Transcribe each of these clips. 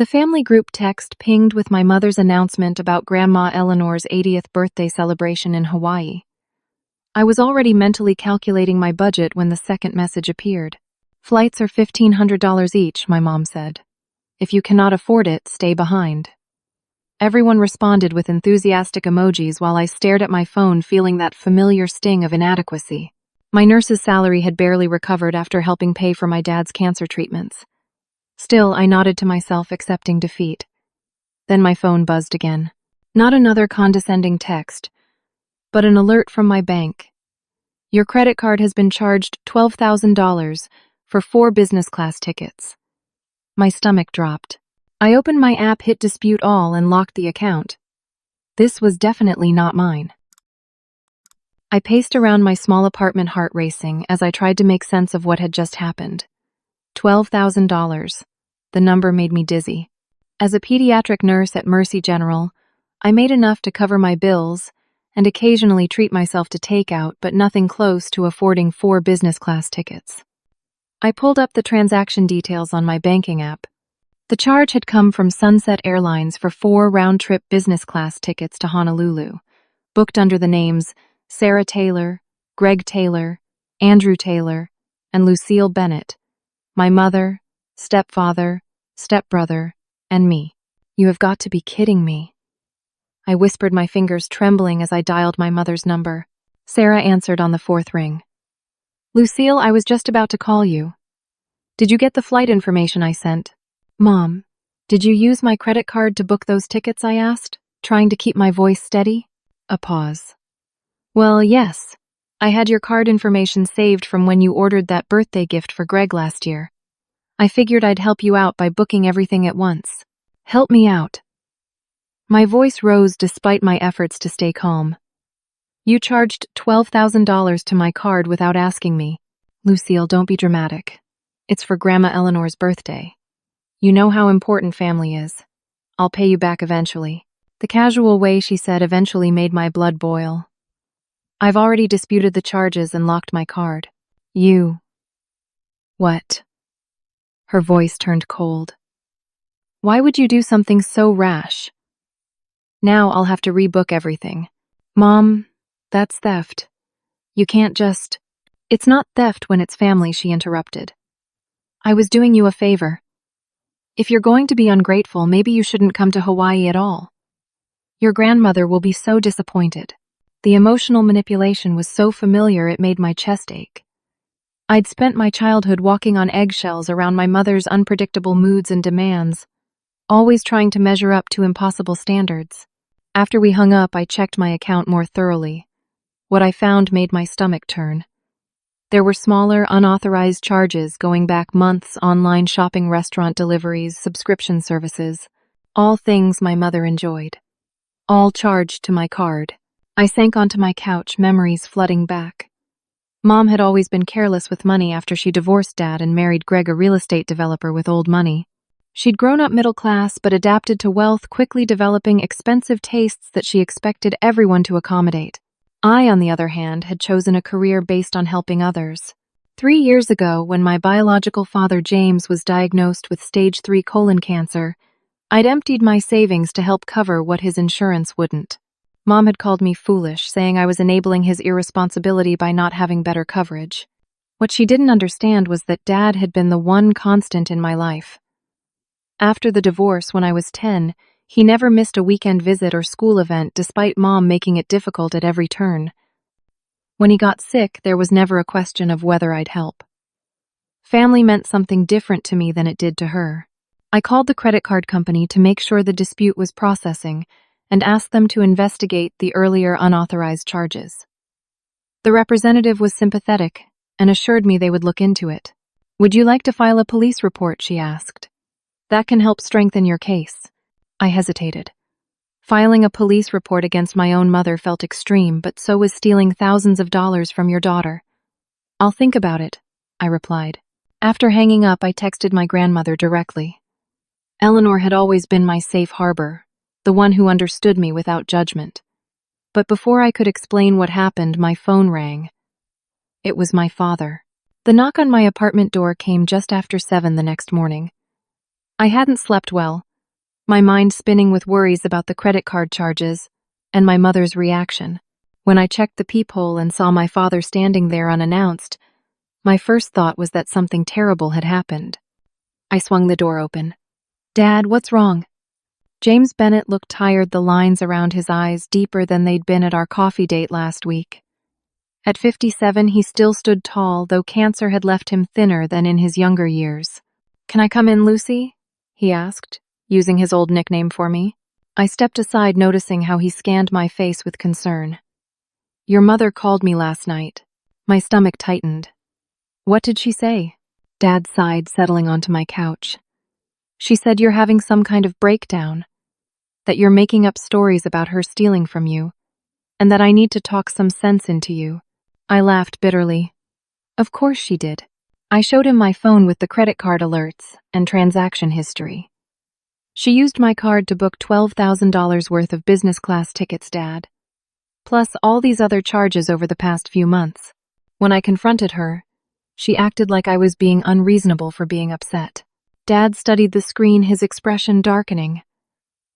The family group text pinged with my mother's announcement about Grandma Eleanor's 80th birthday celebration in Hawaii. I was already mentally calculating my budget when the second message appeared. "Flights are $1,500 each," my mom said. "If you cannot afford it, stay behind." Everyone responded with enthusiastic emojis while I stared at my phone, feeling that familiar sting of inadequacy. My nurse's salary had barely recovered after helping pay for my dad's cancer treatments. Still, I nodded to myself, accepting defeat. Then my phone buzzed again. Not another condescending text, but an alert from my bank. "Your credit card has been charged $12,000 for 4 business class tickets." My stomach dropped. I opened my app, hit dispute all, and locked the account. This was definitely not mine. I paced around my small apartment, heart racing, as I tried to make sense of what had just happened. $12,000. The number made me dizzy. As a pediatric nurse at Mercy General, I made enough to cover my bills and occasionally treat myself to takeout, but nothing close to affording 4 business class tickets. I pulled up the transaction details on my banking app. The charge had come from Sunset Airlines for 4 round-trip business class tickets to Honolulu, booked under the names Sarah Taylor, Greg Taylor, Andrew Taylor, and Lucille Bennett, my mother, stepfather, stepbrother, and me. "You have got to be kidding me," I whispered, my fingers trembling as I dialed my mother's number. Sarah answered on the 4th ring. "Lucille, I was just about to call you. Did you get the flight information I sent?" "Mom, did you use my credit card to book those tickets?" I asked, trying to keep my voice steady. A pause. "Well, yes. I had your card information saved from when you ordered that birthday gift for Greg last year. I figured I'd help you out by booking everything at once." "Help me out." My voice rose despite my efforts to stay calm. "You charged $12,000 to my card without asking me." "Lucille, don't be dramatic. It's for Grandma Eleanor's birthday. You know how important family is. I'll pay you back eventually." The casual way she said eventually made my blood boil. "I've already disputed the charges and locked my card." "You..." "What?" Her voice turned cold. "Why would you do something so rash? Now I'll have to rebook everything." "Mom, that's theft. You can't just..." "It's not theft when it's family," she interrupted. "I was doing you a favor. If you're going to be ungrateful, maybe you shouldn't come to Hawaii at all. Your grandmother will be so disappointed." The emotional manipulation was so familiar it made my chest ache. I'd spent my childhood walking on eggshells around my mother's unpredictable moods and demands, always trying to measure up to impossible standards. After we hung up, I checked my account more thoroughly. What I found made my stomach turn. There were smaller, unauthorized charges going back months: online shopping, restaurant deliveries, subscription services, all things my mother enjoyed. All charged to my card. I sank onto my couch, memories flooding back. Mom had always been careless with money after she divorced Dad and married Greg, a real estate developer with old money. She'd grown up middle class but adapted to wealth, quickly developing expensive tastes that she expected everyone to accommodate. I, on the other hand, had chosen a career based on helping others. 3 years ago, when my biological father James was diagnosed with stage 3 colon cancer, I'd emptied my savings to help cover what his insurance wouldn't. Mom had called me foolish, saying I was enabling his irresponsibility by not having better coverage. What she didn't understand was that Dad had been the one constant in my life. After the divorce, when I was 10, he never missed a weekend visit or school event, despite Mom making it difficult at every turn. When he got sick, there was never a question of whether I'd help. Family meant something different to me than it did to her. I called the credit card company to make sure the dispute was processing and asked them to investigate the earlier unauthorized charges. The representative was sympathetic and assured me they would look into it. "Would you like to file a police report?" she asked. "That can help strengthen your case." I hesitated. Filing a police report against my own mother felt extreme, but so was stealing thousands of dollars from your daughter. "I'll think about it," I replied. After hanging up, I texted my grandmother directly. Eleanor had always been my safe harbor, the one who understood me without judgment. But before I could explain what happened, my phone rang. It was my father. The knock on my apartment door came just after 7 the next morning. I hadn't slept well, my mind spinning with worries about the credit card charges and my mother's reaction. When I checked the peephole and saw my father standing there unannounced, my first thought was that something terrible had happened. I swung the door open. "Dad, what's wrong?" James Bennett looked tired, the lines around his eyes deeper than they'd been at our coffee date last week. At 57, he still stood tall, though cancer had left him thinner than in his younger years. "Can I come in, Lucy?" he asked, using his old nickname for me. I stepped aside, noticing how he scanned my face with concern. "Your mother called me last night." My stomach tightened. "What did she say?" Dad sighed, settling onto my couch. "She said you're having some kind of breakdown, that you're making up stories about her stealing from you, and that I need to talk some sense into you." I laughed bitterly. Of course she did. I showed him my phone with the credit card alerts and transaction history. "She used my card to book $12,000 worth of business class tickets, Dad. Plus all these other charges over the past few months." When I confronted her, she acted like I was being unreasonable for being upset. Dad studied the screen, his expression darkening.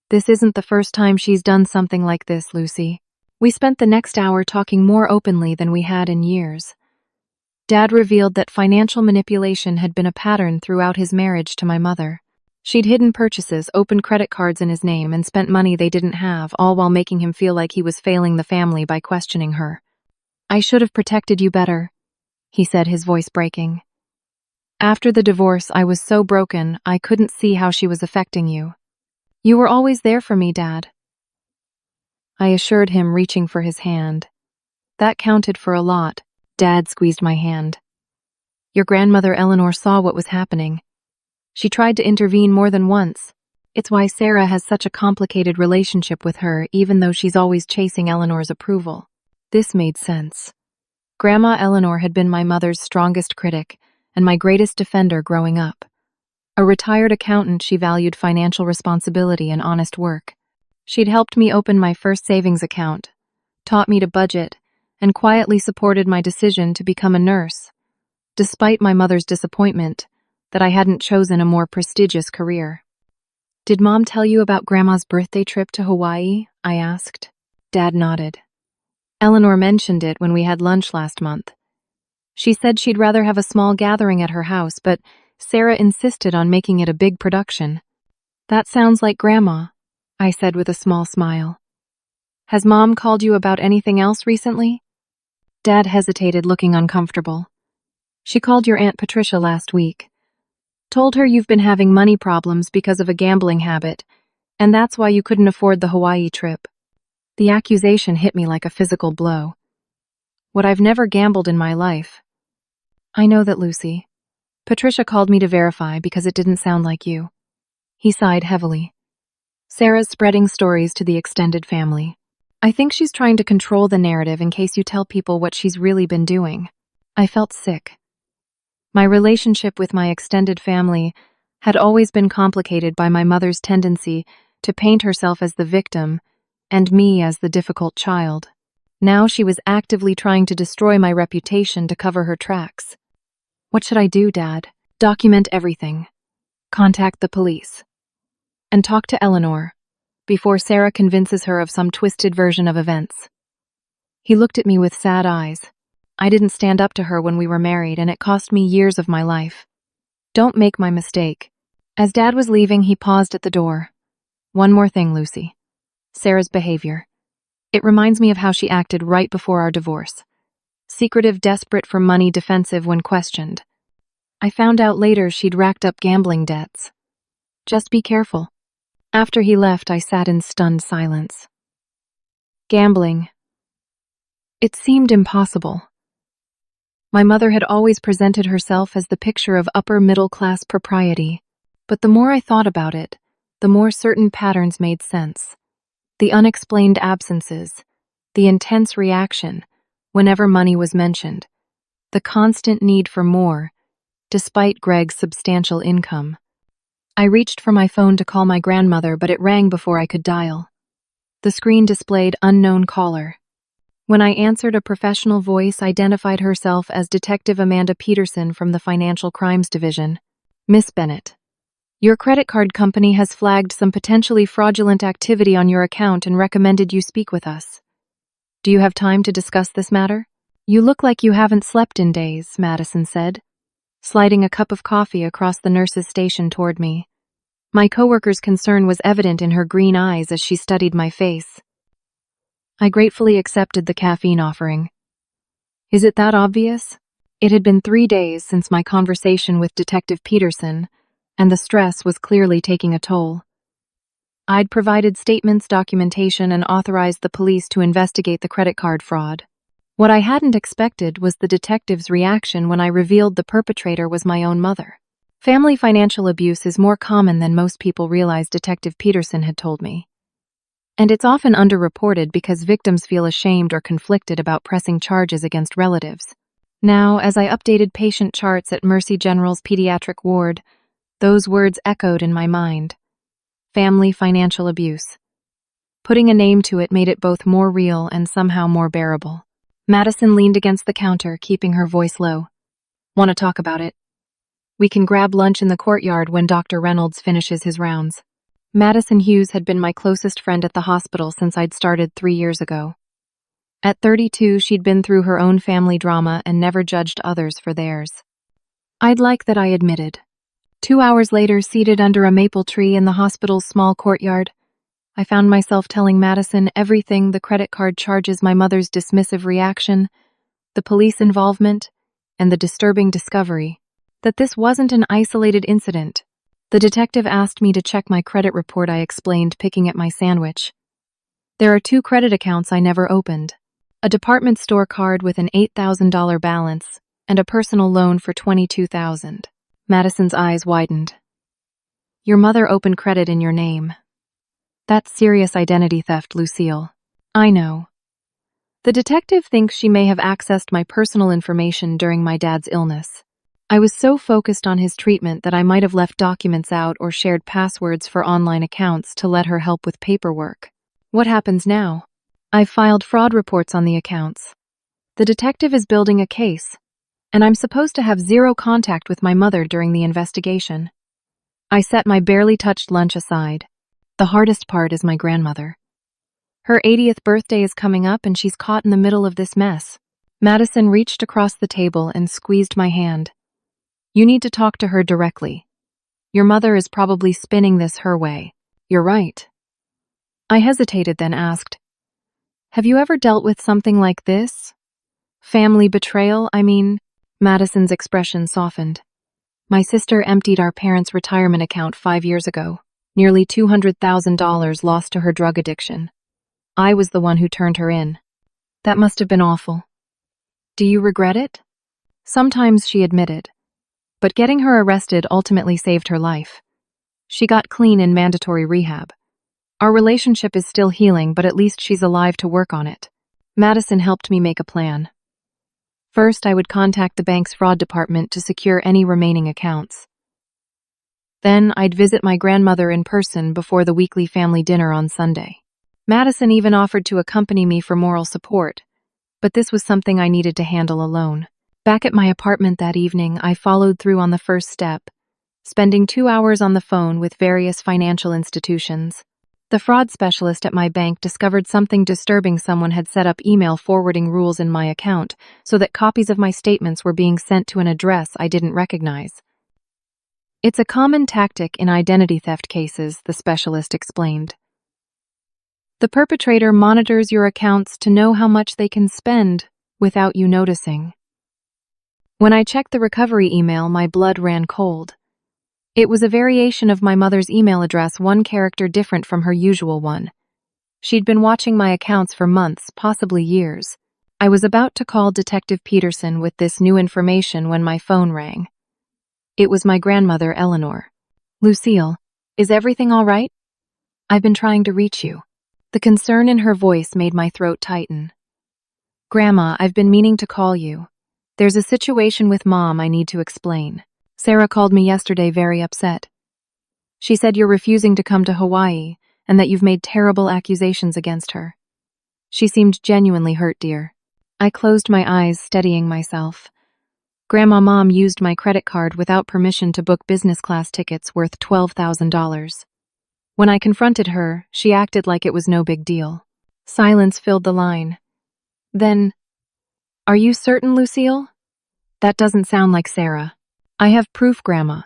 "This isn't the first time she's done something like this, Lucy." We spent the next hour talking more openly than we had in years. Dad revealed that financial manipulation had been a pattern throughout his marriage to my mother. She'd hidden purchases, opened credit cards in his name, and spent money they didn't have, all while making him feel like he was failing the family by questioning her. "I should have protected you better," he said, his voice breaking. "After the divorce, I was so broken, I couldn't see how she was affecting you. You were always there for me, Dad." I assured him, reaching for his hand. "That counted for a lot." Dad squeezed my hand. "Your grandmother Eleanor saw what was happening. She tried to intervene more than once. It's why Sarah has such a complicated relationship with her, even though she's always chasing Eleanor's approval." This made sense. Grandma Eleanor had been my mother's strongest critic and my greatest defender growing up. A retired accountant, she valued financial responsibility and honest work. She'd helped me open my first savings account, taught me to budget, and quietly supported my decision to become a nurse, despite my mother's disappointment that I hadn't chosen a more prestigious career. "Did Mom tell you about Grandma's birthday trip to Hawaii?" I asked. Dad nodded. "Eleanor mentioned it when we had lunch last month. She said she'd rather have a small gathering at her house, but Sarah insisted on making it a big production." "That sounds like Grandma," I said with a small smile. "Has Mom called you about anything else recently?" Dad hesitated, looking uncomfortable. "She called your Aunt Patricia last week. Told her you've been having money problems because of a gambling habit, and that's why you couldn't afford the Hawaii trip." The accusation hit me like a physical blow. "What, I've never gambled in my life." "I know that, Lucy. Patricia called me to verify because it didn't sound like you." He sighed heavily. "Sarah's spreading stories to the extended family. I think she's trying to control the narrative in case you tell people what she's really been doing." I felt sick. My relationship with my extended family had always been complicated by my mother's tendency to paint herself as the victim and me as the difficult child. Now she was actively trying to destroy my reputation to cover her tracks. "What should I do, Dad?" "Document everything. Contact the police. And talk to Eleanor before Sarah convinces her of some twisted version of events." He looked at me with sad eyes. "I didn't stand up to her when we were married, and it cost me years of my life. Don't make my mistake." As Dad was leaving, he paused at the door. "One more thing, Lucy. Sarah's behavior. It reminds me of how she acted right before our divorce. Secretive, desperate for money, defensive when questioned. I found out later she'd racked up gambling debts. Just be careful." After he left, I sat in stunned silence. Gambling. It seemed impossible. My mother had always presented herself as the picture of upper-middle-class propriety, but the more I thought about it, the more certain patterns made sense. The unexplained absences, the intense reaction whenever money was mentioned, the constant need for more, despite Greg's substantial income. I reached for my phone to call my grandmother, but it rang before I could dial. The screen displayed unknown caller. When I answered, a professional voice identified herself as Detective Amanda Peterson from the Financial Crimes Division. "Miss Bennett, Your credit card company has flagged some potentially fraudulent activity on your account and recommended you speak with us. Do you have time to discuss this matter? You look like you haven't slept in days, Madison said, sliding a cup of coffee across the nurse's station toward me. My coworker's concern was evident in her green eyes as she studied my face. I gratefully accepted the caffeine offering. Is it that obvious? It had been 3 days since my conversation with Detective Peterson, and the stress was clearly taking a toll. I'd provided statements, documentation, and authorized the police to investigate the credit card fraud. What I hadn't expected was the detective's reaction when I revealed the perpetrator was my own mother. Family financial abuse is more common than most people realize, Detective Peterson had told me. And it's often underreported because victims feel ashamed or conflicted about pressing charges against relatives. Now, as I updated patient charts at Mercy General's pediatric ward, those words echoed in my mind. Family financial abuse. Putting a name to it made it both more real and somehow more bearable. Madison leaned against the counter, keeping her voice low. Want to talk about it? We can grab lunch in the courtyard when Dr. Reynolds finishes his rounds. Madison Hughes had been my closest friend at the hospital since I'd started 3 years ago. At 32, she'd been through her own family drama and never judged others for theirs. I'd like that, I admitted. 2 hours later, seated under a maple tree in the hospital's small courtyard, I found myself telling Madison everything: the credit card charges, my mother's dismissive reaction, the police involvement, and the disturbing discovery that this wasn't an isolated incident. The detective asked me to check my credit report, I explained, picking at my sandwich. There are 2 credit accounts I never opened. A department store card with an $8,000 balance and a personal loan for $22,000. Madison's eyes widened. Your mother opened credit in your name. That's serious identity theft, Lucille. I know. The detective thinks she may have accessed my personal information during my dad's illness. I was so focused on his treatment that I might have left documents out or shared passwords for online accounts to let her help with paperwork. What happens now? I've filed fraud reports on the accounts. The detective is building a case, and I'm supposed to have 0 contact with my mother during the investigation. I set my barely touched lunch aside. The hardest part is my grandmother. Her 80th birthday is coming up and she's caught in the middle of this mess. Madison reached across the table and squeezed my hand. You need to talk to her directly. Your mother is probably spinning this her way. You're right. I hesitated, then asked, have you ever dealt with something like this? Family betrayal, I mean? Madison's expression softened. My sister emptied our parents' retirement account 5 years ago. Nearly $200,000 lost to her drug addiction. I was the one who turned her in. That must have been awful. Do you regret it? Sometimes, she admitted. But getting her arrested ultimately saved her life. She got clean in mandatory rehab. Our relationship is still healing, but at least she's alive to work on it. Madison helped me make a plan. First, I would contact the bank's fraud department to secure any remaining accounts. Then, I'd visit my grandmother in person before the weekly family dinner on Sunday. Madison even offered to accompany me for moral support, but this was something I needed to handle alone. Back at my apartment that evening, I followed through on the first step, spending 2 hours on the phone with various financial institutions. The fraud specialist at my bank discovered something disturbing. Someone had set up email forwarding rules in my account so that copies of my statements were being sent to an address I didn't recognize. It's a common tactic in identity theft cases, the specialist explained. The perpetrator monitors your accounts to know how much they can spend without you noticing. When I checked the recovery email, my blood ran cold. It was a variation of my mother's email address, 1 character different from her usual one. She'd been watching my accounts for months, possibly years. I was about to call Detective Peterson with this new information when my phone rang. It was my grandmother, Eleanor. Lucille, is everything all right? I've been trying to reach you. The concern in her voice made my throat tighten. Grandma, I've been meaning to call you. There's a situation with Mom I need to explain. Sarah called me yesterday very upset. She said you're refusing to come to Hawaii and that you've made terrible accusations against her. She seemed genuinely hurt, dear. I closed my eyes, steadying myself. Mom used my credit card without permission to book business class tickets worth $12,000. When I confronted her, she acted like it was no big deal. Silence filled the line. Then, are you certain, Lucille? That doesn't sound like Sarah. I have proof, Grandma.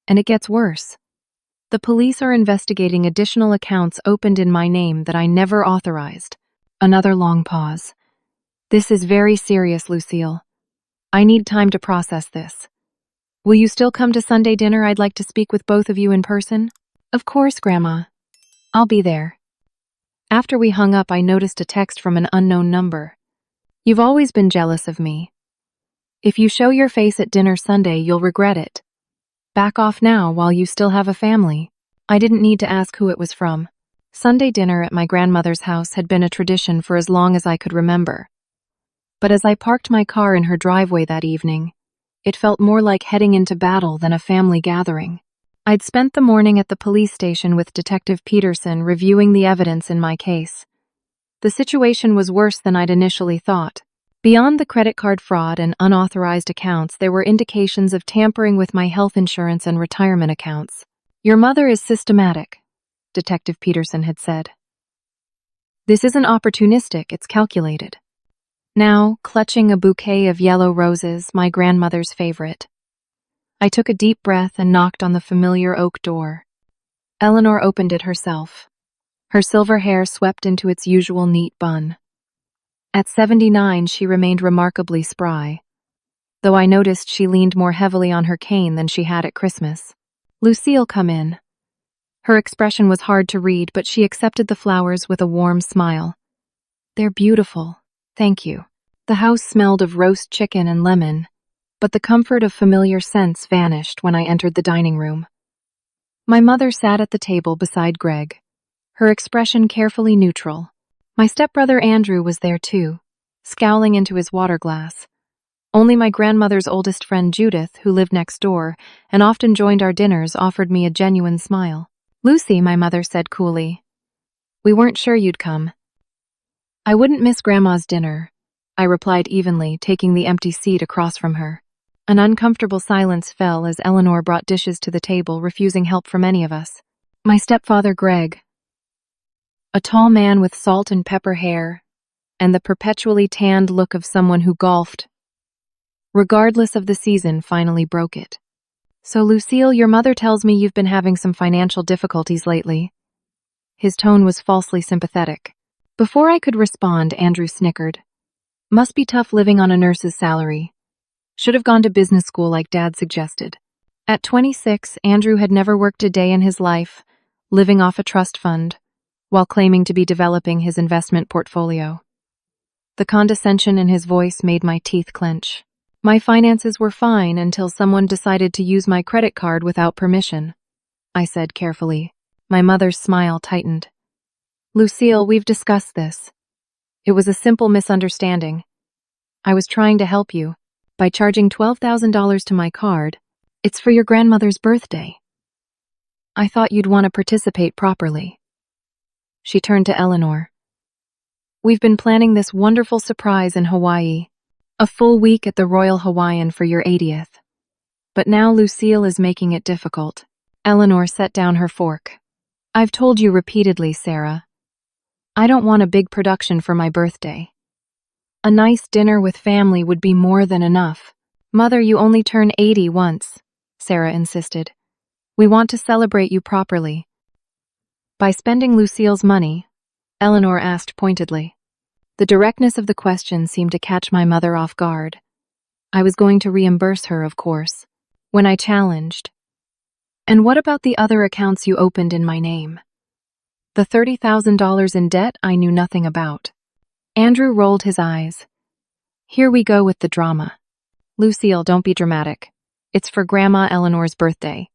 And it gets worse. The police are investigating additional accounts opened in my name that I never authorized. Another long pause. This is very serious, Lucille. I need time to process this. Will you still come to Sunday dinner? I'd like to speak with both of you in person. Of course, Grandma. I'll be there. After we hung up, I noticed a text from an unknown number. You've always been jealous of me. If you show your face at dinner Sunday, you'll regret it. Back off now while you still have a family. I didn't need to ask who it was from. Sunday dinner at my grandmother's house had been a tradition for as long as I could remember. But as I parked my car in her driveway that evening, it felt more like heading into battle than a family gathering. I'd spent the morning at the police station with Detective Peterson reviewing the evidence in my case. The situation was worse than I'd initially thought. Beyond the credit card fraud and unauthorized accounts, there were indications of tampering with my health insurance and retirement accounts. Your mother is systematic, Detective Peterson had said. This isn't opportunistic, it's calculated. Now, clutching a bouquet of yellow roses, my grandmother's favorite, I took a deep breath and knocked on the familiar oak door. Eleanor opened it herself. Her silver hair swept into its usual neat bun. At 79, she remained remarkably spry, though I noticed she leaned more heavily on her cane than she had at Christmas. Lucille, come in. Her expression was hard to read, but she accepted the flowers with a warm smile. They're beautiful, thank you. The house smelled of roast chicken and lemon, but the comfort of familiar scents vanished when I entered the dining room. My mother sat at the table beside Greg, her expression carefully neutral. My stepbrother Andrew was there too, scowling into his water glass. Only my grandmother's oldest friend Judith, who lived next door and often joined our dinners, offered me a genuine smile. Lucy, my mother said coolly. We weren't sure you'd come. I wouldn't miss Grandma's dinner, I replied evenly, taking the empty seat across from her. An uncomfortable silence fell as Eleanor brought dishes to the table, refusing help from any of us. My stepfather Greg, a tall man with salt and pepper hair, and the perpetually tanned look of someone who golfed, regardless of the season, finally broke it. So, Lucille, your mother tells me you've been having some financial difficulties lately. His tone was falsely sympathetic. Before I could respond, Andrew snickered. Must be tough living on a nurse's salary. Should have gone to business school like Dad suggested. At 26, Andrew had never worked a day in his life, living off a trust fund, while claiming to be developing his investment portfolio. The condescension in his voice made my teeth clench. My finances were fine until someone decided to use my credit card without permission, I said carefully. My mother's smile tightened. Lucille, we've discussed this. It was a simple misunderstanding. I was trying to help you by charging $12,000 to my card. It's for your grandmother's birthday. I thought you'd want to participate properly. She turned to Eleanor. We've been planning this wonderful surprise in Hawaii, a full week at the Royal Hawaiian for your 80th. But now Lucille is making it difficult. Eleanor set down her fork. I've told you repeatedly, Sarah. I don't want a big production for my birthday. A nice dinner with family would be more than enough. Mother, you only turn 80 once, Sarah insisted. We want to celebrate you properly. By spending Lucille's money, Eleanor asked pointedly. The directness of the question seemed to catch my mother off guard. I was going to reimburse her, of course, when I challenged. And what about the other accounts you opened in my name? The $30,000 in debt I knew nothing about. Andrew rolled his eyes. Here we go with the drama. Lucille, don't be dramatic. It's for Grandma Eleanor's birthday.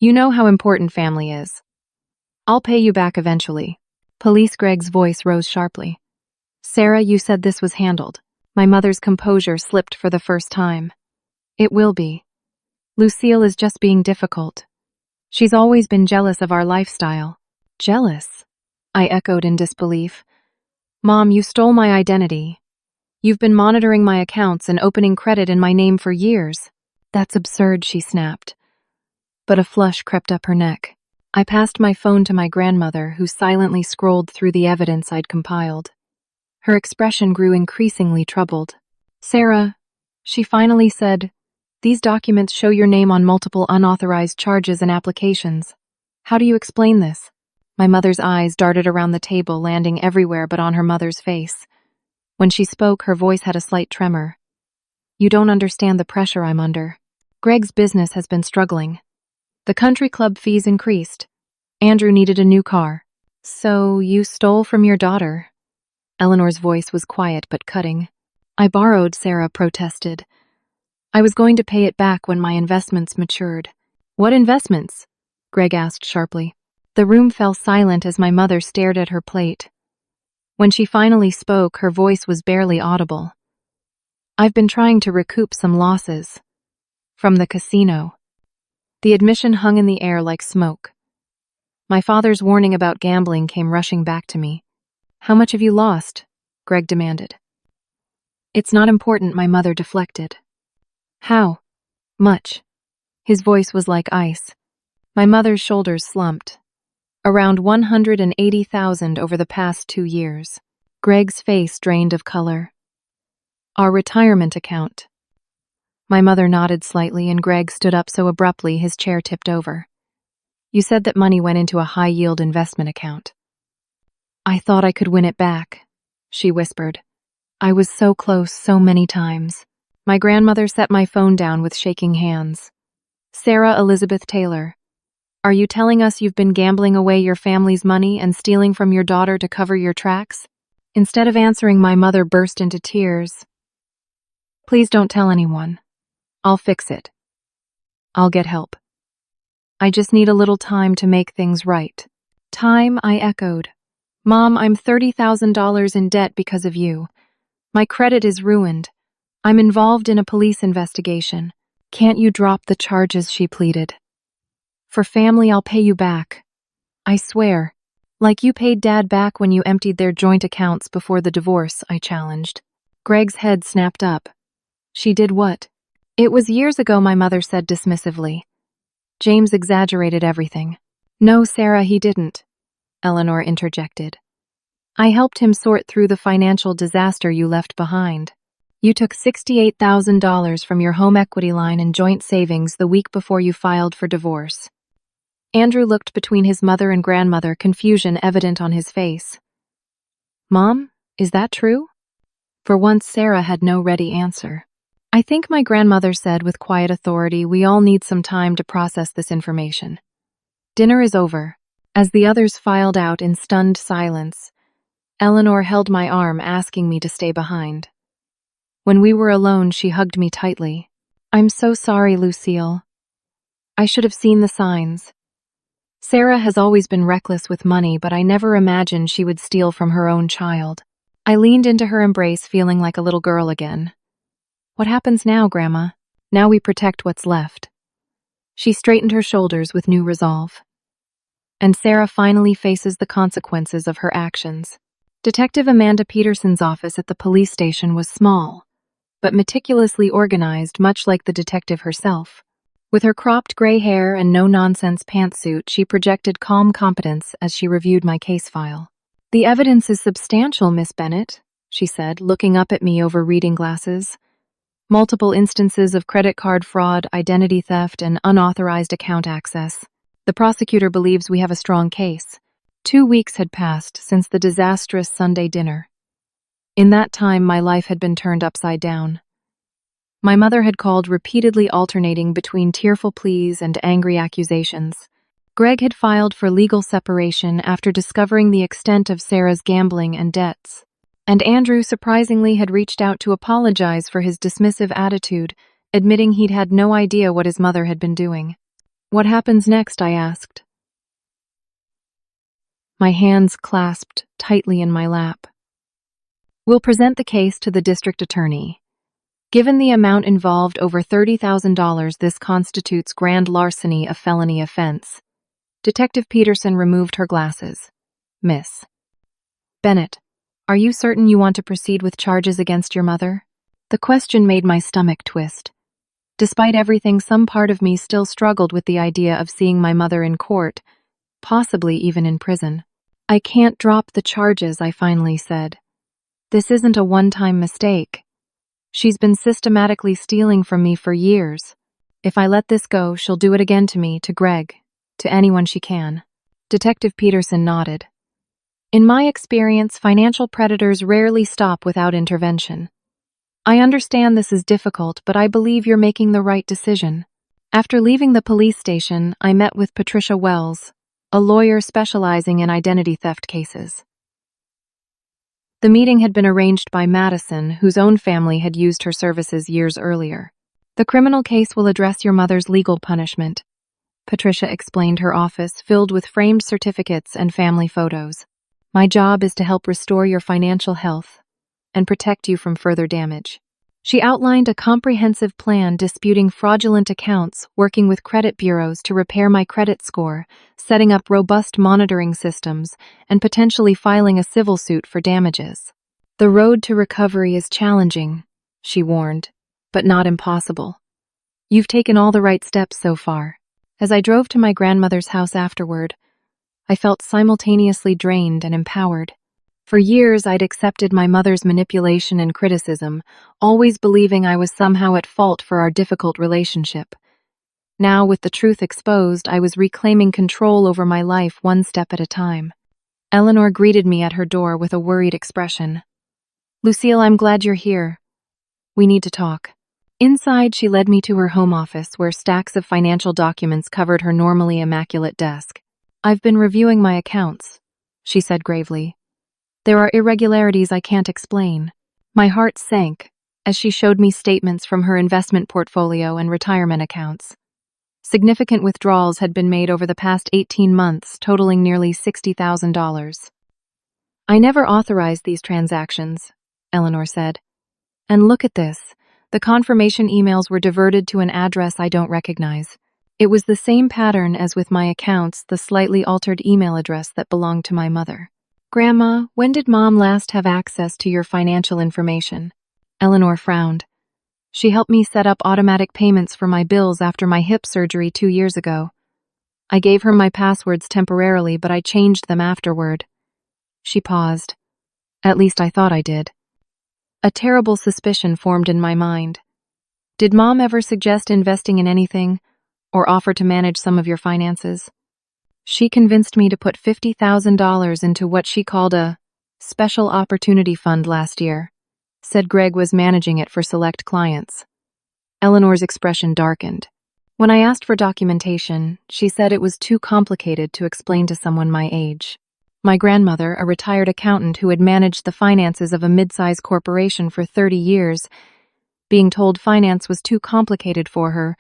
You know how important family is. I'll pay you back eventually. Police Greg's voice rose sharply. Sarah, you said this was handled. My mother's composure slipped for the first time. It will be. Lucille is just being difficult. She's always been jealous of our lifestyle. Jealous? I echoed in disbelief. Mom, you stole my identity. You've been monitoring my accounts and opening credit in my name for years. That's absurd, she snapped. But a flush crept up her neck. I passed my phone to my grandmother, who silently scrolled through the evidence I'd compiled. Her expression grew increasingly troubled. Sarah, she finally said, these documents show your name on multiple unauthorized charges and applications. How do you explain this? My mother's eyes darted around the table, landing everywhere but on her mother's face. When she spoke, her voice had a slight tremor. You don't understand the pressure I'm under. Greg's business has been struggling. The country club fees increased. Andrew needed a new car. So you stole from your daughter? Eleanor's voice was quiet but cutting. I borrowed, Sarah protested. I was going to pay it back when my investments matured. What investments? Greg asked sharply. The room fell silent as my mother stared at her plate. When she finally spoke, her voice was barely audible. I've been trying to recoup some losses. From the casino. The admission hung in the air like smoke. My father's warning about gambling came rushing back to me. How much have you lost? Greg demanded. It's not important, my mother deflected. How? Much. His voice was like ice. My mother's shoulders slumped. Around $180,000 over the past 2 years. Greg's face drained of color. Our retirement account. My mother nodded slightly and Greg stood up so abruptly his chair tipped over. You said that money went into a high-yield investment account. I thought I could win it back, she whispered. I was so close so many times. My grandmother set my phone down with shaking hands. Sarah Elizabeth Taylor, are you telling us you've been gambling away your family's money and stealing from your daughter to cover your tracks? Instead of answering, my mother burst into tears. Please don't tell anyone. I'll fix it. I'll get help. I just need a little time to make things right. Time, I echoed. Mom, I'm $30,000 in debt because of you. My credit is ruined. I'm involved in a police investigation. Can't you drop the charges, she pleaded. For family, I'll pay you back. I swear. Like you paid Dad back when you emptied their joint accounts before the divorce, I challenged. Greg's head snapped up. She did what? It was years ago, my mother said dismissively. James exaggerated everything. No, Sarah, he didn't, Eleanor interjected. I helped him sort through the financial disaster you left behind. You took $68,000 from your home equity line and joint savings the week before you filed for divorce. Andrew looked between his mother and grandmother, confusion evident on his face. Mom, is that true? For once, Sarah had no ready answer. I think my grandmother said with quiet authority, we all need some time to process this information. Dinner is over. As the others filed out in stunned silence, Eleanor held my arm, asking me to stay behind. When we were alone, she hugged me tightly. I'm so sorry, Lucille. I should have seen the signs. Sarah has always been reckless with money, but I never imagined she would steal from her own child. I leaned into her embrace, feeling like a little girl again. What happens now, Grandma? Now we protect what's left. She straightened her shoulders with new resolve. And Sarah finally faces the consequences of her actions. Detective Amanda Peterson's office at the police station was small, but meticulously organized, much like the detective herself. With her cropped gray hair and no-nonsense pantsuit, she projected calm competence as she reviewed my case file. The evidence is substantial, Miss Bennett, she said, looking up at me over reading glasses. Multiple instances of credit card fraud, identity theft, and unauthorized account access. The prosecutor believes we have a strong case. 2 weeks had passed since the disastrous Sunday dinner. In that time, my life had been turned upside down. My mother had called, repeatedly alternating between tearful pleas and angry accusations. Greg had filed for legal separation after discovering the extent of Sarah's gambling and debts. And Andrew surprisingly had reached out to apologize for his dismissive attitude, admitting he'd had no idea what his mother had been doing. What happens next? I asked. My hands clasped tightly in my lap. We'll present the case to the district attorney. Given the amount involved, over $30,000, this constitutes grand larceny, a felony offense. Detective Peterson removed her glasses. Miss Bennett, Are you certain you want to proceed with charges against your mother? The question made my stomach twist. Despite everything, some part of me still struggled with the idea of seeing my mother in court, possibly even in prison. I can't drop the charges, I finally said. This isn't a one-time mistake. She's been systematically stealing from me for years. If I let this go, she'll do it again to me, to Greg, to anyone she can. Detective Peterson nodded. In my experience, financial predators rarely stop without intervention. I understand this is difficult, but I believe you're making the right decision. After leaving the police station, I met with Patricia Wells, a lawyer specializing in identity theft cases. The meeting had been arranged by Madison, whose own family had used her services years earlier. The criminal case will address your mother's legal punishment, Patricia explained, her office filled with framed certificates and family photos. My job is to help restore your financial health and protect you from further damage. She outlined a comprehensive plan disputing fraudulent accounts, working with credit bureaus to repair my credit score, setting up robust monitoring systems, and potentially filing a civil suit for damages. The road to recovery is challenging, she warned, but not impossible. You've taken all the right steps so far. As I drove to my grandmother's house afterward, I felt simultaneously drained and empowered. For years, I'd accepted my mother's manipulation and criticism, always believing I was somehow at fault for our difficult relationship. Now, with the truth exposed, I was reclaiming control over my life one step at a time. Eleanor greeted me at her door with a worried expression. Lucille, I'm glad you're here. We need to talk. Inside, she led me to her home office, where stacks of financial documents covered her normally immaculate desk. I've been reviewing my accounts, she said gravely. There are irregularities I can't explain. My heart sank as she showed me statements from her investment portfolio and retirement accounts. Significant withdrawals had been made over the past 18 months, totaling nearly $60,000. I never authorized these transactions, Eleanor said. And look at this. The confirmation emails were diverted to an address I don't recognize. It was the same pattern as with my accounts, the slightly altered email address that belonged to my mother. Grandma, when did Mom last have access to your financial information? Eleanor frowned. She helped me set up automatic payments for my bills after my hip surgery 2 years ago. I gave her my passwords temporarily, but I changed them afterward. She paused. At least I thought I did. A terrible suspicion formed in my mind. Did Mom ever suggest investing in anything, or offer to manage some of your finances? She convinced me to put $50,000 into what she called a special opportunity fund last year, said Greg was managing it for select clients. Eleanor's expression darkened. When I asked for documentation, she said it was too complicated to explain to someone my age. My grandmother, a retired accountant who had managed the finances of a mid-size corporation for 30 years, being told finance was too complicated for her,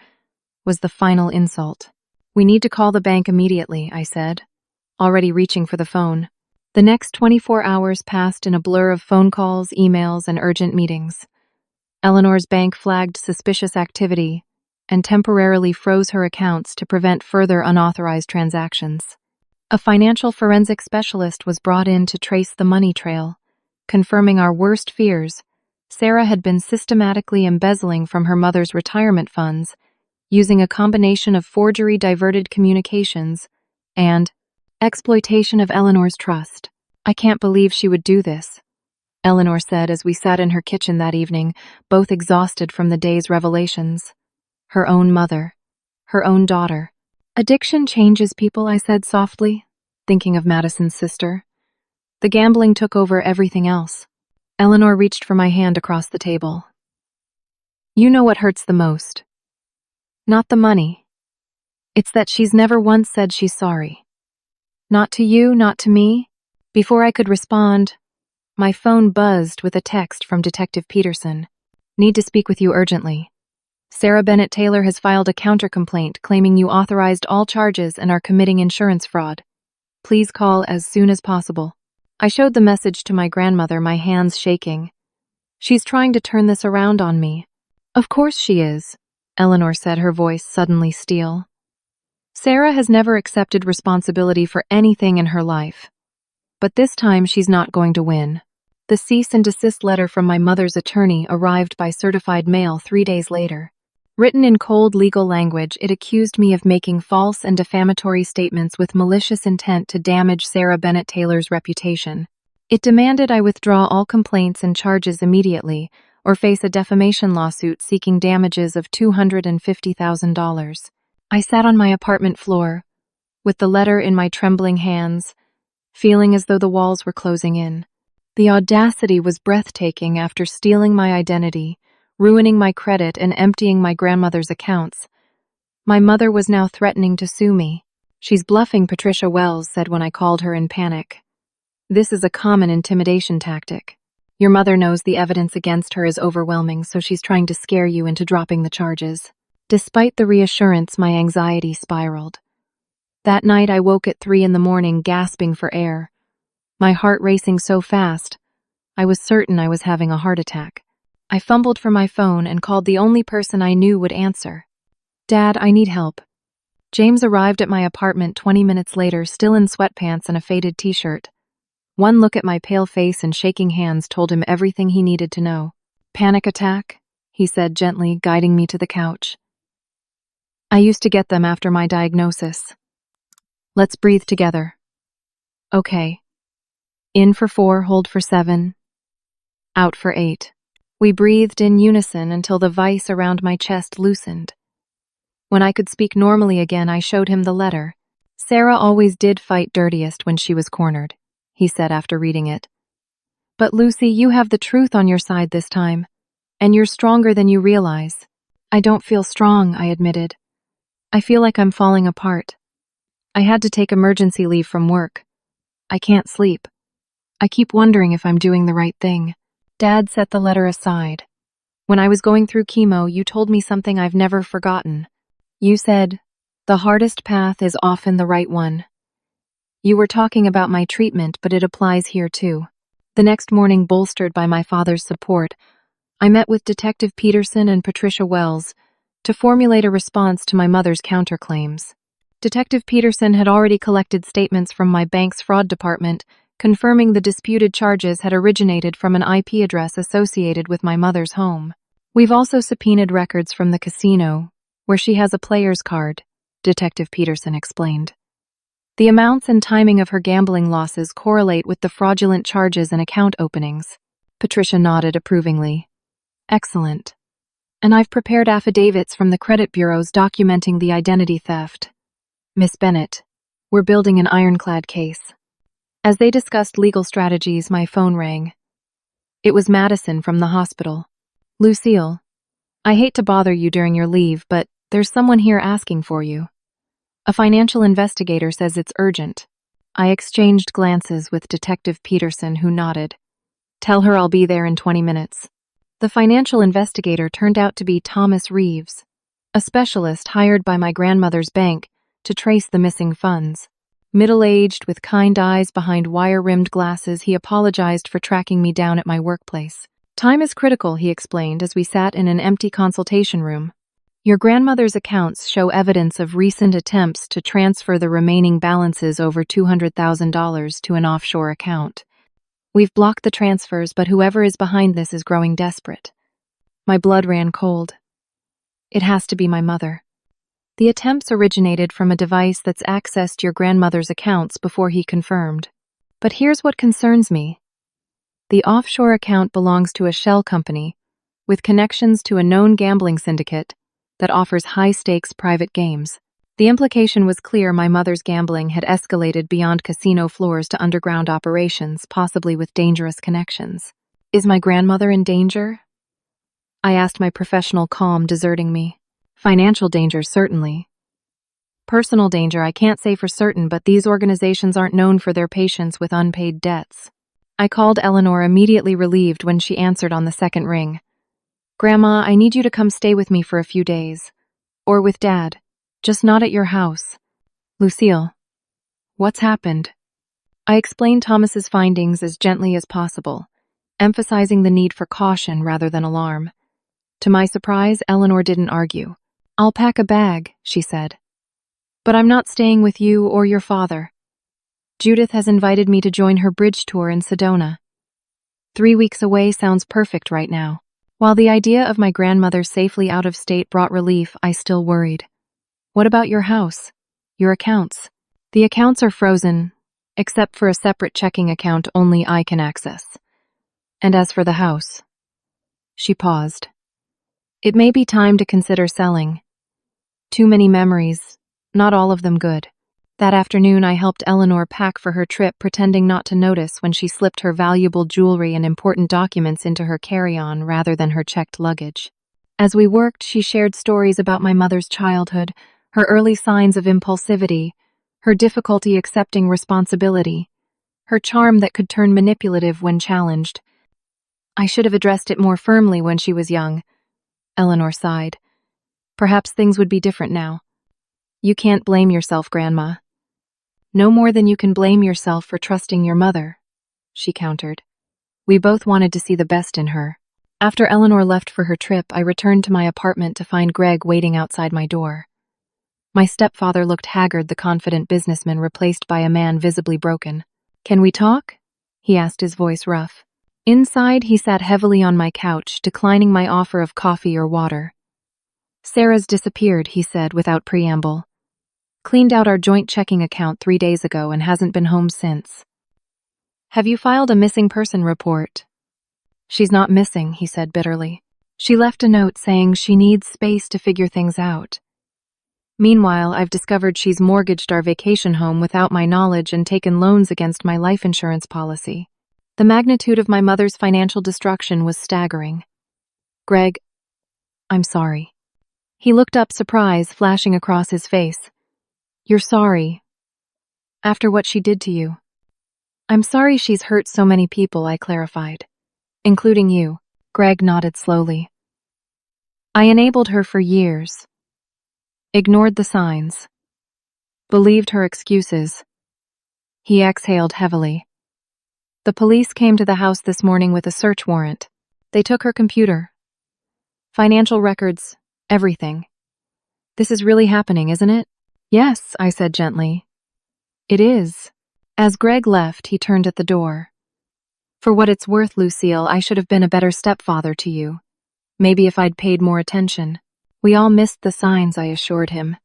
was the final insult. We need to call the bank immediately, I said, already reaching for the phone. The next 24 hours passed in a blur of phone calls, emails, and urgent meetings. Eleanor's bank flagged suspicious activity and temporarily froze her accounts to prevent further unauthorized transactions. A financial forensic specialist was brought in to trace the money trail, confirming our worst fears. Sarah had been systematically embezzling from her mother's retirement funds, using a combination of forgery, diverted communications, and exploitation of Eleanor's trust. I can't believe she would do this, Eleanor said as we sat in her kitchen that evening, both exhausted from the day's revelations. Her own mother, her own daughter. Addiction changes people, I said softly, thinking of Madison's sister. The gambling took over everything else. Eleanor reached for my hand across the table. You know what hurts the most. Not the money. It's that she's never once said she's sorry. Not to you, not to me. Before I could respond, my phone buzzed with a text from Detective Peterson. Need to speak with you urgently. Sarah Bennett Taylor has filed a counter-complaint claiming you authorized all charges and are committing insurance fraud. Please call as soon as possible. I showed the message to my grandmother, my hands shaking. She's trying to turn this around on me. Of course she is, Eleanor said, her voice suddenly steel. Sarah has never accepted responsibility for anything in her life. But this time she's not going to win. The cease and desist letter from my mother's attorney arrived by certified mail 3 days later. Written in cold legal language, it accused me of making false and defamatory statements with malicious intent to damage Sarah Bennett Taylor's reputation. It demanded I withdraw all complaints and charges immediately, or face a defamation lawsuit seeking damages of $250,000. I sat on my apartment floor, with the letter in my trembling hands, feeling as though the walls were closing in. The audacity was breathtaking after stealing my identity, ruining my credit, and emptying my grandmother's accounts. My mother was now threatening to sue me. "She's bluffing," Patricia Wells said when I called her in panic. "This is a common intimidation tactic. Your mother knows the evidence against her is overwhelming, so she's trying to scare you into dropping the charges." Despite the reassurance, my anxiety spiraled. That night I woke at 3 a.m, gasping for air, my heart racing so fast, I was certain I was having a heart attack. I fumbled for my phone and called the only person I knew would answer. "Dad, I need help." James arrived at my apartment 20 minutes later, still in sweatpants and a faded t-shirt. One look at my pale face and shaking hands told him everything he needed to know. "Panic attack?" he said gently, guiding me to the couch. "I used to get them after my diagnosis. Let's breathe together." "Okay." In for 4, hold for 7, out for 8. We breathed in unison until the vice around my chest loosened. When I could speak normally again, I showed him the letter. "Sarah always did fight dirtiest when she was cornered," he said after reading it. "But Lucy, you have the truth on your side this time, and you're stronger than you realize." "I don't feel strong," I admitted. "I feel like I'm falling apart. I had to take emergency leave from work. I can't sleep. I keep wondering if I'm doing the right thing." Dad set the letter aside. "When I was going through chemo, you told me something I've never forgotten. You said, 'The hardest path is often the right one.' You were talking about my treatment, but it applies here too." The next morning, bolstered by my father's support, I met with Detective Peterson and Patricia Wells to formulate a response to my mother's counterclaims. Detective Peterson had already collected statements from my bank's fraud department, confirming the disputed charges had originated from an IP address associated with my mother's home. "We've also subpoenaed records from the casino, where she has a player's card," Detective Peterson explained. "The amounts and timing of her gambling losses correlate with the fraudulent charges and account openings." Patricia nodded approvingly. "Excellent. And I've prepared affidavits from the credit bureaus documenting the identity theft. Miss Bennett, we're building an ironclad case." As they discussed legal strategies, my phone rang. It was Madison from the hospital. "Lucille, I hate to bother you during your leave, but there's someone here asking for you. A financial investigator says it's urgent." I exchanged glances with Detective Peterson, who nodded. "Tell her I'll be there in 20 minutes. The financial investigator turned out to be Thomas Reeves, a specialist hired by my grandmother's bank to trace the missing funds. Middle-aged, with kind eyes behind wire-rimmed glasses, he apologized for tracking me down at my workplace. "Time is critical," he explained as we sat in an empty consultation room. "Your grandmother's accounts show evidence of recent attempts to transfer the remaining balances over $200,000 to an offshore account. We've blocked the transfers, but whoever is behind this is growing desperate." My blood ran cold. It has to be my mother. The attempts originated from a device that's accessed your grandmother's accounts, before he confirmed. But here's what concerns me. The offshore account belongs to a shell company with connections to a known gambling syndicate that offers high-stakes private games. The implication was clear: my mother's gambling had escalated beyond casino floors to underground operations, possibly with dangerous connections. "Is my grandmother in danger?" I asked, my professional calm deserting me. "Financial danger, certainly. Personal danger, I can't say for certain, but these organizations aren't known for their patience with unpaid debts." I called Eleanor, immediately relieved when she answered on the second ring. "Grandma, I need you to come stay with me for a few days. Or with Dad. Just not at your house." "Lucille, what's happened?" I explained Thomas's findings as gently as possible, emphasizing the need for caution rather than alarm. To my surprise, Eleanor didn't argue. "I'll pack a bag," she said. "But I'm not staying with you or your father. Judith has invited me to join her bridge tour in Sedona." 3 weeks away sounds perfect right now. While the idea of my grandmother safely out of state brought relief, I still worried. What about your house? Your accounts? The accounts are frozen, except for a separate checking account only I can access. And as for the house, she paused. It may be time to consider selling. Too many memories, not all of them good. That afternoon, I helped Eleanor pack for her trip, pretending not to notice when she slipped her valuable jewelry and important documents into her carry-on rather than her checked luggage. As we worked, she shared stories about my mother's childhood, her early signs of impulsivity, her difficulty accepting responsibility, her charm that could turn manipulative when challenged. I should have addressed it more firmly when she was young, Eleanor sighed. Perhaps things would be different now. You can't blame yourself, Grandma. No more than you can blame yourself for trusting your mother, she countered. We both wanted to see the best in her. After Eleanor left for her trip, I returned to my apartment to find Greg waiting outside my door. My stepfather looked haggard, the confident businessman replaced by a man visibly broken. Can we talk? He asked, his voice rough. Inside, he sat heavily on my couch, declining my offer of coffee or water. Sarah's disappeared, he said without preamble. Cleaned out our joint checking account 3 days ago and hasn't been home since. Have you filed a missing person report? She's not missing, he said bitterly. She left a note saying she needs space to figure things out. Meanwhile, I've discovered she's mortgaged our vacation home without my knowledge and taken loans against my life insurance policy. The magnitude of my mother's financial destruction was staggering. Greg, I'm sorry. He looked up, surprise flashing across his face. You're sorry. After what she did to you. I'm sorry she's hurt so many people, I clarified. Including you. Greg nodded slowly. I enabled her for years. Ignored the signs. Believed her excuses. He exhaled heavily. The police came to the house this morning with a search warrant. They took her computer. Financial records, everything. This is really happening, isn't it? Yes, I said gently. It is. As Greg left, he turned at the door. For what it's worth, Lucille, I should have been a better stepfather to you. Maybe if I'd paid more attention. We all missed the signs, I assured him.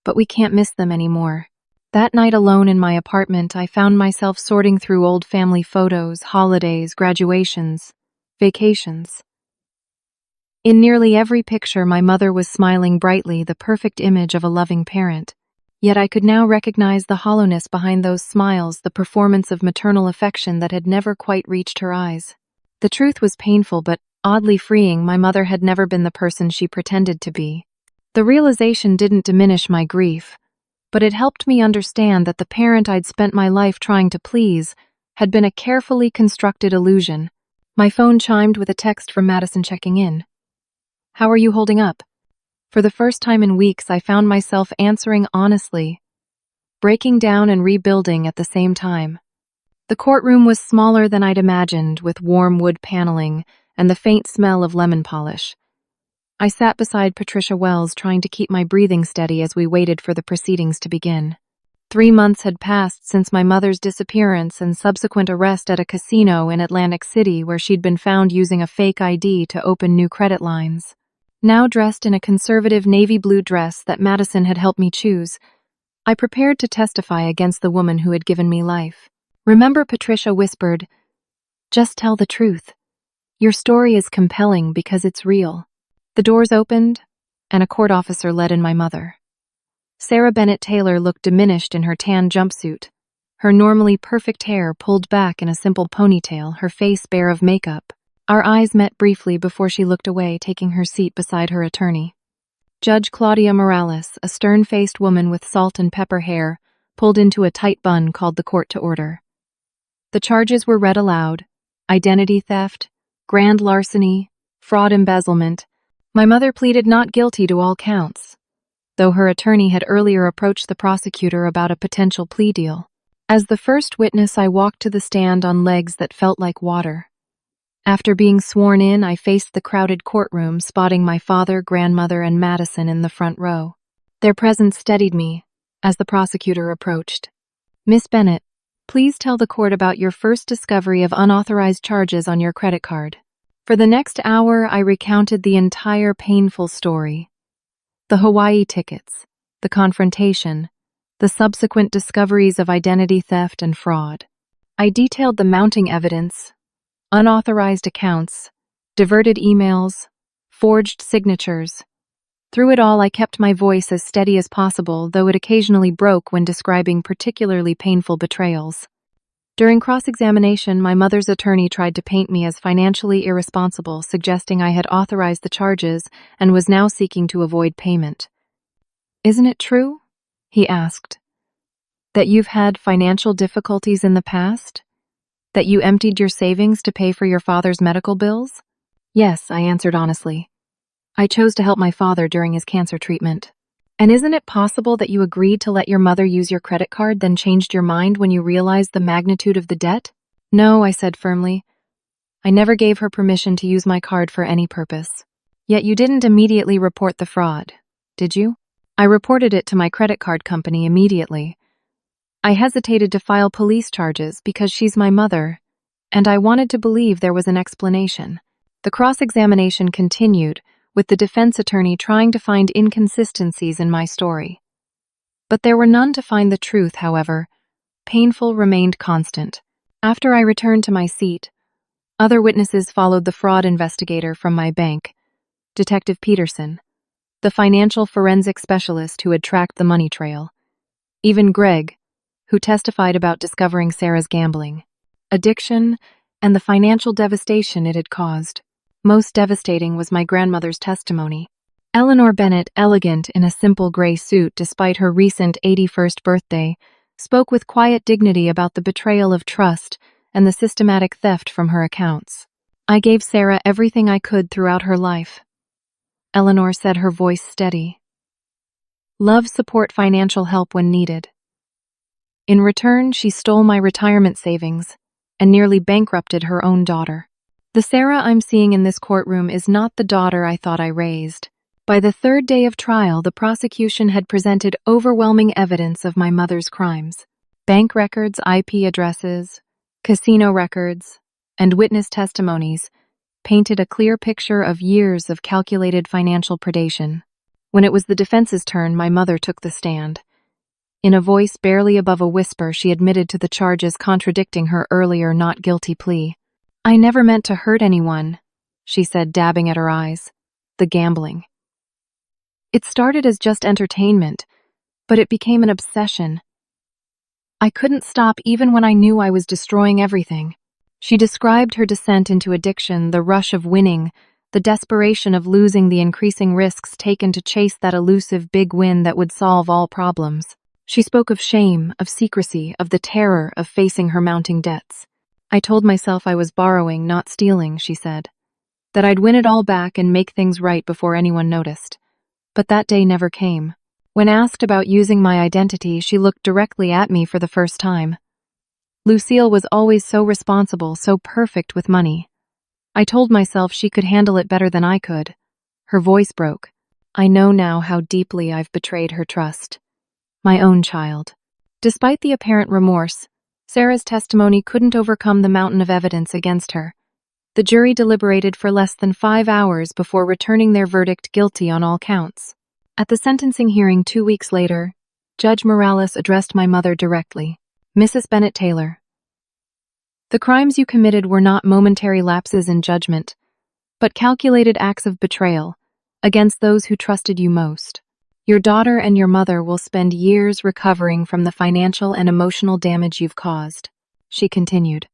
But we can't miss them anymore. That night alone in my apartment, I found myself sorting through old family photos, holidays, graduations, vacations. In nearly every picture, my mother was smiling brightly, the perfect image of a loving parent. Yet I could now recognize the hollowness behind those smiles, the performance of maternal affection that had never quite reached her eyes. The truth was painful but oddly freeing. My mother had never been the person she pretended to be. The realization didn't diminish my grief, but it helped me understand that the parent I'd spent my life trying to please had been a carefully constructed illusion. My phone chimed with a text from Madison checking in. How are you holding up? For the first time in weeks, I found myself answering honestly, breaking down and rebuilding at the same time. The courtroom was smaller than I'd imagined, with warm wood paneling and the faint smell of lemon polish. I sat beside Patricia Wells, trying to keep my breathing steady as we waited for the proceedings to begin. 3 months had passed since my mother's disappearance and subsequent arrest at a casino in Atlantic City, where she'd been found using a fake ID to open new credit lines. Now dressed in a conservative navy blue dress that Madison had helped me choose, I prepared to testify against the woman who had given me life. Remember, Patricia whispered, just tell the truth. Your story is compelling because it's real. The doors opened, and a court officer led in my mother. Sarah Bennett Taylor looked diminished in her tan jumpsuit, her normally perfect hair pulled back in a simple ponytail, her face bare of makeup. Our eyes met briefly before she looked away, taking her seat beside her attorney. Judge Claudia Morales, a stern-faced woman with salt and pepper hair, pulled into a tight bun, called the court to order. The charges were read aloud: identity theft, grand larceny, fraud, embezzlement. My mother pleaded not guilty to all counts, though her attorney had earlier approached the prosecutor about a potential plea deal. As the first witness, I walked to the stand on legs that felt like water. After being sworn in, I faced the crowded courtroom, spotting my father, grandmother, and Madison in the front row. Their presence steadied me as the prosecutor approached. Miss Bennett, Please tell the court about your first discovery of unauthorized charges on your credit card. For the next hour, I recounted the entire painful story. The Hawaii tickets, the confrontation, the subsequent discoveries of identity theft and fraud. I detailed the mounting evidence, unauthorized accounts, diverted emails, forged signatures. Through it all, I kept my voice as steady as possible, though it occasionally broke when describing particularly painful betrayals. During cross-examination, my mother's attorney tried to paint me as financially irresponsible, suggesting I had authorized the charges and was now seeking to avoid payment. "Isn't it true?" he asked. "That you've had financial difficulties in the past? That you emptied your savings to pay for your father's medical bills?" "Yes," I answered honestly. "I chose to help my father during his cancer treatment." "And isn't it possible that you agreed to let your mother use your credit card, then changed your mind when you realized the magnitude of the debt?" "No," I said firmly. "I never gave her permission to use my card for any purpose." "Yet you didn't immediately report the fraud, did you?" "I reported it to my credit card company immediately. I hesitated to file police charges because she's my mother, and I wanted to believe there was an explanation." The cross-examination continued, with the defense attorney trying to find inconsistencies in my story. But there were none to find the truth, however. Painful remained constant. After I returned to my seat, other witnesses followed the fraud investigator from my bank, Detective Peterson, the financial forensic specialist who had tracked the money trail. Even Greg, who testified about discovering Sarah's gambling, addiction, and the financial devastation it had caused. Most devastating was my grandmother's testimony. Eleanor Bennett, elegant in a simple gray suit despite her recent 81st birthday, spoke with quiet dignity about the betrayal of trust and the systematic theft from her accounts. "I gave Sarah everything I could throughout her life," Eleanor said, her voice steady. "Love, support, financial help when needed. In return, she stole my retirement savings and nearly bankrupted her own daughter. The Sarah I'm seeing in this courtroom is not the daughter I thought I raised." By the third day of trial, the prosecution had presented overwhelming evidence of my mother's crimes. Bank records, IP addresses, casino records, and witness testimonies painted a clear picture of years of calculated financial predation. When it was the defense's turn, my mother took the stand. In a voice barely above a whisper, she admitted to the charges, contradicting her earlier not guilty plea. "I never meant to hurt anyone," she said, dabbing at her eyes. "The gambling. It started as just entertainment, but it became an obsession. I couldn't stop even when I knew I was destroying everything." She described her descent into addiction, the rush of winning, the desperation of losing, the increasing risks taken to chase that elusive big win that would solve all problems. She spoke of shame, of secrecy, of the terror of facing her mounting debts. "I told myself I was borrowing, not stealing," she said. "That I'd win it all back and make things right before anyone noticed. But that day never came." When asked about using my identity, she looked directly at me for the first time. "Lucille was always so responsible, so perfect with money. I told myself she could handle it better than I could." Her voice broke. "I know now how deeply I've betrayed her trust. My own child." Despite the apparent remorse, Sarah's testimony couldn't overcome the mountain of evidence against her. The jury deliberated for less than 5 hours before returning their verdict, guilty on all counts. At the sentencing hearing 2 weeks later, Judge Morales addressed my mother directly. "Mrs. Bennett Taylor, the crimes you committed were not momentary lapses in judgment, but calculated acts of betrayal against those who trusted you most. Your daughter and your mother will spend years recovering from the financial and emotional damage you've caused," she continued.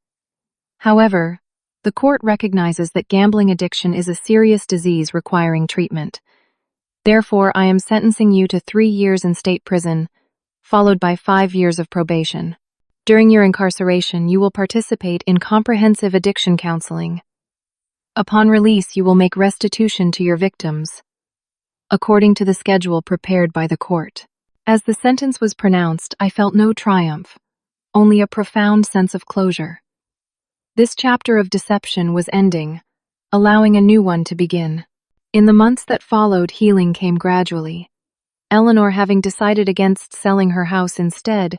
"However, the court recognizes that gambling addiction is a serious disease requiring treatment. Therefore, I am sentencing you to 3 years in state prison, followed by 5 years of probation. During your incarceration, you will participate in comprehensive addiction counseling. Upon release, you will make restitution to your victims, according to the schedule prepared by the court." As the sentence was pronounced, I felt no triumph, only a profound sense of closure. This chapter of deception was ending, allowing a new one to begin. In the months that followed, healing came gradually. Eleanor, having decided against selling her house instead,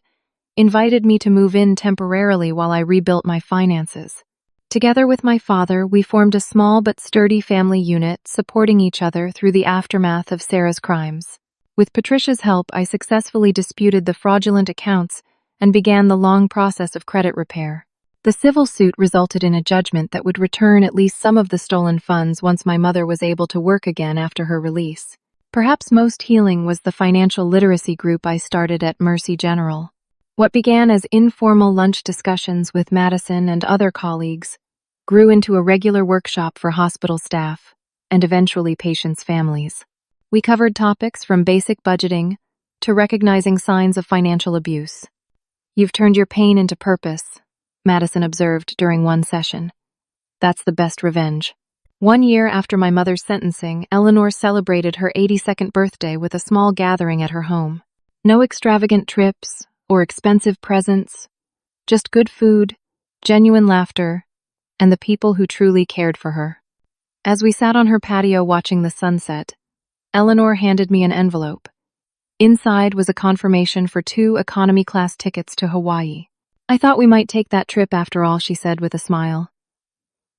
invited me to move in temporarily while I rebuilt my finances. Together with my father, we formed a small but sturdy family unit, supporting each other through the aftermath of Sarah's crimes. With Patricia's help, I successfully disputed the fraudulent accounts and began the long process of credit repair. The civil suit resulted in a judgment that would return at least some of the stolen funds once my mother was able to work again after her release. Perhaps most healing was the financial literacy group I started at Mercy General. What began as informal lunch discussions with Madison and other colleagues grew into a regular workshop for hospital staff and eventually patients' families. We covered topics from basic budgeting to recognizing signs of financial abuse. "You've turned your pain into purpose," Madison observed during one session. "That's the best revenge." 1 year after my mother's sentencing, Eleanor celebrated her 82nd birthday with a small gathering at her home. No extravagant trips or expensive presents, just good food, genuine laughter, and the people who truly cared for her. As we sat on her patio watching the sunset, Eleanor handed me an envelope. Inside was a confirmation for 2 economy-class tickets to Hawaii. "I thought we might take that trip after all," she said with a smile.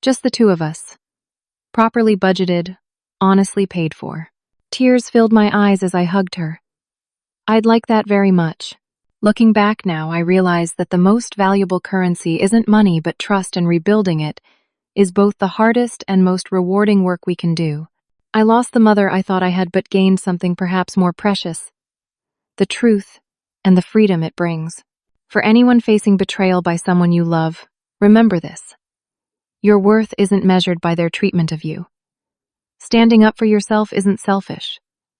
"Just the 2 of us. Properly budgeted, honestly paid for." Tears filled my eyes as I hugged her. I'd like that very much. Looking back now, I realize that the most valuable currency isn't money, but trust, and rebuilding it is both the hardest and most rewarding work we can do. I lost the mother I thought I had, but gained something perhaps more precious: the truth and the freedom it brings. For anyone facing betrayal by someone you love, remember this: your worth isn't measured by their treatment of you. Standing up for yourself isn't selfish,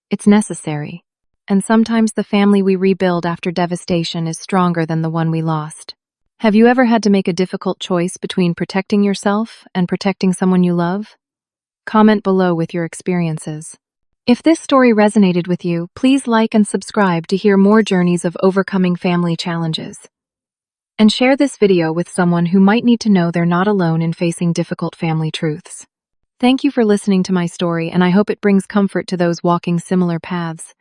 it's necessary. And sometimes the family we rebuild after devastation is stronger than the one we lost. Have you ever had to make a difficult choice between protecting yourself and protecting someone you love? Comment below with your experiences. If this story resonated with you, please like and subscribe to hear more journeys of overcoming family challenges. And share this video with someone who might need to know they're not alone in facing difficult family truths. Thank you for listening to my story, and I hope it brings comfort to those walking similar paths.